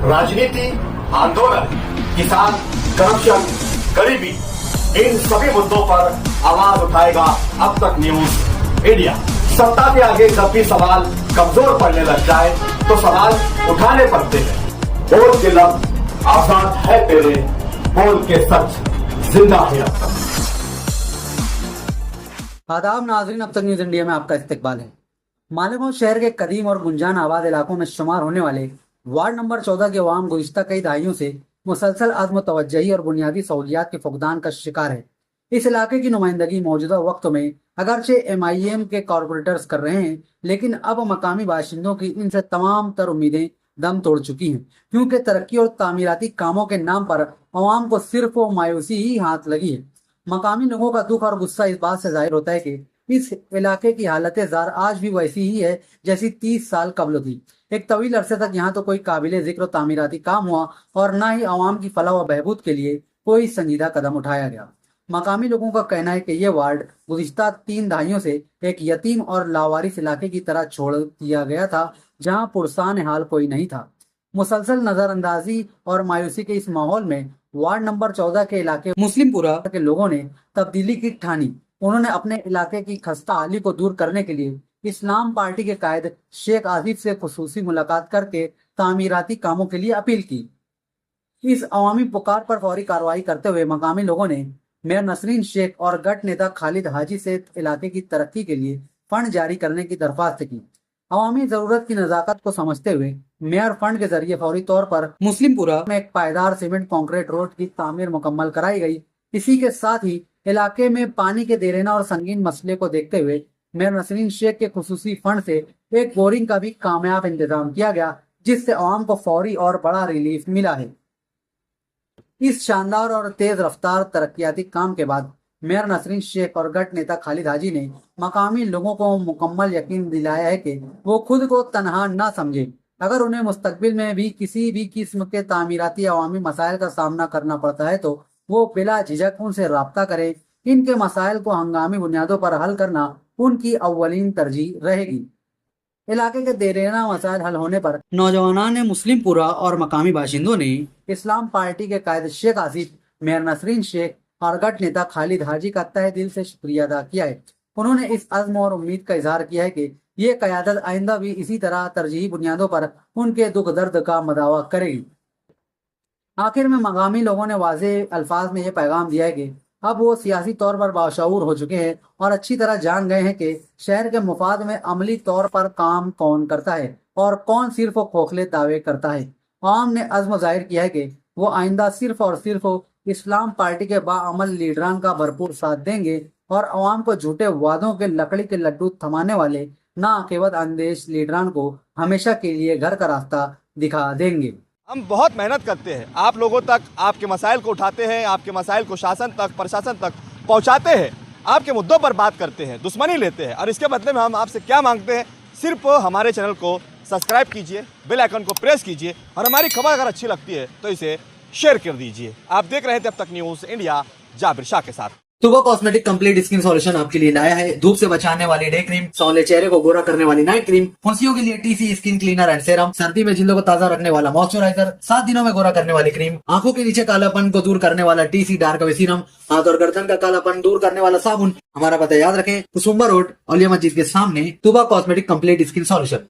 राजनीति, आंदोलन, किसान, करप्शन, गरीबी, इन सभी मुद्दों पर आवाज उठाएगा अब तक न्यूज इंडिया। सत्ता के आगे जब भी सवाल कमजोर पड़ने लग जाए तो सवाल उठाने पड़ते हैं। बोल के लफ्ज आजाद है तेरे, बोल के सच जिंदा है अब तक। आदाब नाजरीन, अब तक न्यूज इंडिया में आपका इस्तकबाल है। मालेगांव शहर के कदीम और गुंजान आबाद इलाकों में शुमार होने वाले वार्ड नंबर 14 के अवाम गुज़िश्ता कई दहाइयों से मुसलसल अज़्म तवज्जुही और बुनियादी सहूलियात के फुकदान का शिकार है। इस इलाके की नुमाइंदगी मौजूदा वक्त में अगरचे MIM के कॉरपोरेटर्स कर रहे हैं, लेकिन अब मकामी बाशिंदों की इनसे तमाम तर उम्मीदें दम तोड़ चुकी हैं, क्योंकि तरक्की और तामीराती कामों के नाम पर अवाम को सिर्फ वो मायूसी ही हाथ लगी है। मकामी लोगों का दुख और गुस्सा इस बात से जाहिर होता है कि इस इलाके की हालत ज़ार आज भी वैसी ही है जैसी 30 साल कबल थी। एक तवील अरसे तक यहाँ तो कोई काबिल जिक्र तामीराती काम हुआ और न ही आवाम की फलाह व बहबूद के लिए कोई संजीदा कदम उठाया गया। मकामी लोगों का कहना है कि यह वार्ड गुज़िश्ता 3 दहाइयों से एक यतीम और लावारिस इलाके की तरह छोड़ दिया गया था, जहाँ पुरसान हाल कोई नहीं था। मुसलसल नजरअंदाजी और मायूसी के इस माहौल में वार्ड नंबर 14 के इलाके मुस्लिमपुरा के लोगों ने तब्दीली की ठानी। उन्होंने अपने इलाके की खस्ता हाली को दूर करने के लिए इस्लाम पार्टी के कायद शेख आसिफ से खुसूसी मुलाकात करके तामीराती कामों के लिए अपील की। इस अवामी पुकार पर फौरी कार्रवाई करते हुए मकामी लोगों ने मेयर नसरीन शेख और गट नेता खालिद हाजी से इलाके की तरक्की के लिए फंड जारी करने की दरख्वास्त की। अवामी जरूरत की नजाकत को समझते हुए मेयर फंड के जरिए फौरी तौर पर मुस्लिमपुरा में एक पायदार सीमेंट कंक्रीट रोड की तामीर मुकम्मल कराई गई। इसी के साथ ही इलाके में पानी के देरेना और संगीन मसले को देखते हुए मेयर नसरीन शेख के खुसूसी फंड से एक बोरिंग का भी कामयाब इंतजाम किया गया, जिससे अवाम को फौरी और बड़ा रिलीफ मिला है। इस शानदार और तेज रफ्तार तरक्याती काम के बाद मेयर नसरीन शेख और गट नेता खालिद हाजी ने मकामी लोगों को मुकम्मल यकीन दिलाया है कि वो खुद को तनहा न समझे। अगर उन्हें मुस्तकबिल में भी किसी भी किस्म के तामीराती अवामी मसाइल का सामना करना पड़ता है तो वो बिला झिझक उनसे राब्ता करें। इनके मसाइल को हंगामी बुनियादों पर हल करना उनकी अव्वलीन तरजीह रहेगी। इलाके के देरेना मसाइल हल होने पर नौजवानान मुस्लिमपुरा और मकामी बाशिंदों ने इस्लाम पार्टी के कायद शेख आसिफ, मेयर नसरीन शेख और गट नेता खालिद हाजी का तहे दिल से शुक्रिया अदा किया है। उन्होंने इस अज़्म और उम्मीद का इजहार किया है कि ये क़यादत आइंदा भी इसी तरह तरजीही बुनियादों पर उनके दुख दर्द का मदावा करेगी। आखिर में मकामी लोगों ने वाज़ेह अल्फाज में ये पैगाम दिया है कि अब वो सियासी तौर पर बाशऊर हो चुके हैं और अच्छी तरह जान गए हैं कि शहर के मुफाद में अमली तौर पर काम कौन करता है और कौन सिर्फ खोखले दावे करता है। आवाम ने अज़्म जाहिर किया है कि वो आइंदा सिर्फ और सिर्फ इस्लाम पार्टी के बाअमल लीडरान का भरपूर साथ देंगे और अवाम को झूठे वादों के लकड़ी के लड्डू थमाने वाले नाअकीबत अंदेश लीडरान को हमेशा के लिए घर का रास्ता दिखा देंगे। हम बहुत मेहनत करते हैं, आप लोगों तक आपके मसाइल को उठाते हैं, आपके मसाइल को शासन तक, प्रशासन तक पहुंचाते हैं, आपके मुद्दों पर बात करते हैं, दुश्मनी लेते हैं, और इसके बदले में हम आपसे क्या मांगते हैं? सिर्फ हमारे चैनल को सब्सक्राइब कीजिए, बेल आइकन को प्रेस कीजिए और हमारी खबर अगर अच्छी लगती है तो इसे शेयर कर दीजिए। आप देख रहे थे अब तक न्यूज़ इंडिया जाबिर शाह के साथ। तुबा कॉस्मेटिक कंप्लीट स्किन सॉल्यूशन आपके लिए लाया है धूप से बचाने वाली डे क्रीम, सौले चेहरे को गोरा करने वाली नाइट क्रीम, फुंसियों के लिए TC skin cleaner and serum, सर्दी में जिल्दों को ताजा रखने वाला मॉइस्चराइजर, 7 दिनों में गोरा करने वाली क्रीम, आंखों के नीचे कालापन को दूर करने वाला TC डार्क वे सीरम, हाथ और गर्दन का कालापन दूर करने वाला साबुन। हमारा पता याद रखें, कुसुम्बा रोड, औलिया मस्जिद के सामने, तुबा कॉस्मेटिक कंप्लीट स्किन सॉल्यूशन।